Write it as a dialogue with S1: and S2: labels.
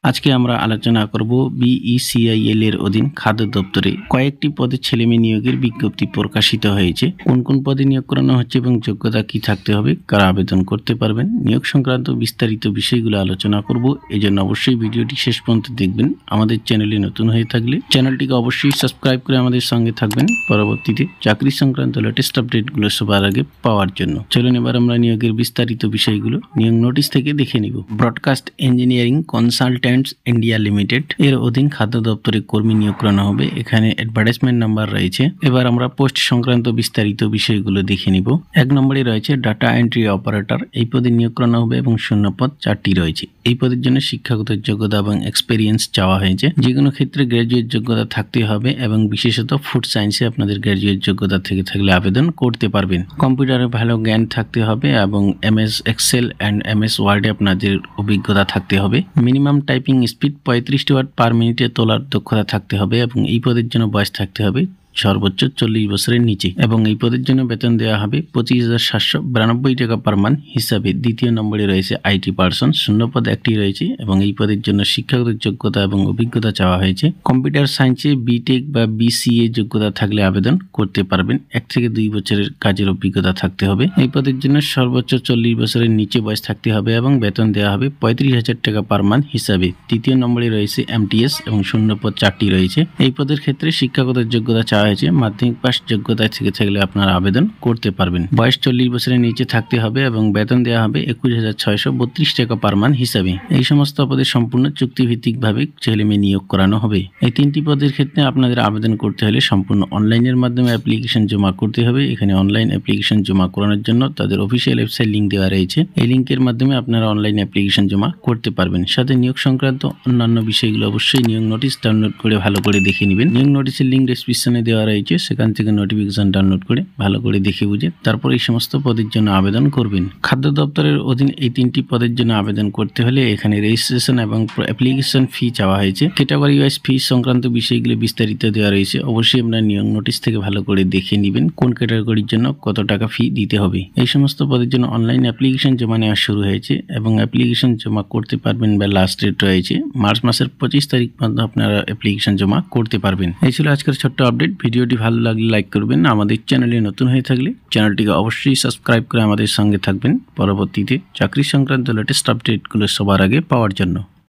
S1: আজকে আমরা আলোচনা করব বিইসিআইএল এর অধীন খাদ্য দপ্তরে কয়েকটি পদে ছেলেমেয়ে নিয়োগের বিজ্ঞপ্তি প্রকাশিত হয়েছে। কোন কোন পদে নিয়োগ করানো হচ্ছে এবং যোগ্যতা কি থাকতে হবে, কারা আবেদন করতে পারবেন, নিয়োগ সংক্রান্ত বিস্তারিত বিষয়গুলো আলোচনা করব। এজন্য অবশ্যই ভিডিওটি শেষ পর্যন্ত দেখবেন। আমাদের চ্যানেলে নতুন হয়ে থাকলে চ্যানেলটিকে অবশ্যই সাবস্ক্রাইব করে আমাদের সঙ্গে থাকবেন পরবর্তীতে চাকরি সংক্রান্ত লেটেস্ট আপডেটগুলো সবার আগে পাওয়ার জন্য। চলুন এবার আমরা নিয়োগের বিস্তারিত বিষয়গুলো নিয়োগ নোটিশ থেকে দেখে নিব। Broadcast engineering consultants India limited এর অধীন খাদ্য দপ্তরে কর্মী নিয়োগ করানো হবে। এখানে অ্যাডভার্টাইজমেন্ট নাম্বার রয়েছে। এবার আমরা পোস্ট সংক্রান্ত বিস্তারিত বিষয়গুলো দেখে নিব। 1 নম্বরে রয়েছে ডাটা এন্ট্রি অপারেটর। এই পদে নিয়োগ করানো হবে এবং শূন্য পদ 4টি রয়েছে। এই পদের জন্য শিক্ষাগত যোগ্যতা এবং এক্সপেরিয়েন্স চাওয়া হয়েছে। যে কোনো ক্ষেত্রে গ্র্যাজুয়েট যোগ্যতা থাকতে হবে এবং বিশেষত ফুড সায়েন্সে আপনাদের গ্র্যাজুয়েট যোগ্যতা থেকে থাকলে আবেদন করতে পারবেন। কম্পিউটারে ভালো জ্ঞান থাকতে হবে এবং এমএস এক্সেল অ্যান্ড এমএস ওয়ার্ডে আপনাদের অভিজ্ঞতা থাকতে হবে। Minimum typing speed 35 word per মিনিটে তোলার দক্ষতা থাকতে হবে এবং এই পদের জন্য বয়স থাকতে হবে সর্বোচ্চ 40 বছরের নিচে এবং এই পদের জন্য বেতন দেওয়া হবে 25,792 টাকা পার মান্থ হিসাবে। দ্বিতীয় নম্বরে রয়েছে আইটি পার্সন। শূন্য পদ 1টি রয়েছে এবং এই পদের জন্য শিক্ষাগত যোগ্যতা এবং অভিজ্ঞতা চাওয়া হয়েছে। কম্পিউটার সায়েন্সে বিটেক বা বিসিএ যোগ্যতা থাকলে আবেদন করতে পারবেন। 1 থেকে 2 বছরের কাজের অভিজ্ঞতা থাকতে হবে। এই পদের জন্য সর্বোচ্চ 40 বছরের নিচে বয়স থাকতে হবে এবং বেতন দেওয়া হবে 35,000 টাকা পার মান্থ হিসাবে। তৃতীয় নম্বরে রয়েছে এমটিএস এবং শূন্য পদ 4টি রয়েছে। এই পদের ক্ষেত্রে শিক্ষাগত যোগ্যতা চাওয়া হয়েছে। মাধ্যমিক পাস যোগ্যতা থেকে থাকলে আপনারা আবেদন করতে পারবেন। বয়স 40 বছরের নিচে থাকতে হবে এবং বেতন দেওয়া হবে 21,632 টাকা পার মান্থ হিসাবে। এই সমস্ত পদে সম্পূর্ণ চুক্তিভিত্তিকভাবে ছেলেমেয়ে নিয়োগ করানো হবে। এই 3টি পদের ক্ষেত্রে আপনাদের আবেদন করতে হলে সম্পূর্ণ অনলাইনের মাধ্যমে অ্যাপ্লিকেশন জমা করতে হবে। এখানে অনলাইন অ্যাপ্লিকেশন জমা করানোর জন্য তাদের অফিসিয়াল ওয়েবসাইট লিংক দেওয়া রয়েছে। এই লিংকের মাধ্যমে আপনারা অনলাইন অ্যাপ্লিকেশন জমা করতে পারবেন। সাথে নিয়োগ সংক্রান্ত অন্যান্য বিষয়গুলো অবশ্যই নিয়োগ নোটিশ ডাউনলোড করে ভালো করে দেখে নেবেন। নিয়োগ নোটিশের লিংক ডেসক্রিপশনে দেওয়া রয়েছে, সেখান থেকে নোটিফিকেশন ডাউনলোড করে ভালো করে দেখে বুঝে তারপর এই সমস্ত পদের জন্য আবেদন করবেন। খাদ্য দপ্তরের অধীন এই 3টি পদের জন্য আবেদন করতে হলে এখানে রেজিস্ট্রেশন এবং অ্যাপ্লিকেশন ফি চাওয়া হয়েছে। ক্যাটাগরি ওয়াইজ ফি সংক্রান্ত বিষয়গুলো বিস্তারিত দেওয়া রয়েছে। অবশ্যই আপনারা নিয়োগ নোটিশ থেকে ভালো করে দেখে নেবেন কোন ক্যাটাগরির জন্য কত টাকা ফি দিতে হবে। এই সমস্ত পদের জন্য অনলাইন অ্যাপ্লিকেশন জমা নেওয়া শুরু হয়েছে এবং অ্যাপ্লিকেশন জমা করতে পারবেন বা লাস্ট ডেট রয়েছে মার্চ মাসের 25 তারিখ পর্যন্ত আপনারা অ্যাপ্লিকেশন জমা করতে পারবেন। এই ছিল আজকের ছোট্ট আপডেট। ভিডিওটি ভালো লাগলে লাইক করবেন। আমাদের চ্যানেলে নতুন হয়ে থাকলে চ্যানেলটিকে অবশ্যই সাবস্ক্রাইব করে আমাদের সঙ্গে থাকবেন পরবর্তীতে চাকরি সংক্রান্ত লেটেস্ট আপডেটগুলো সবার আগে পাওয়ার জন্য।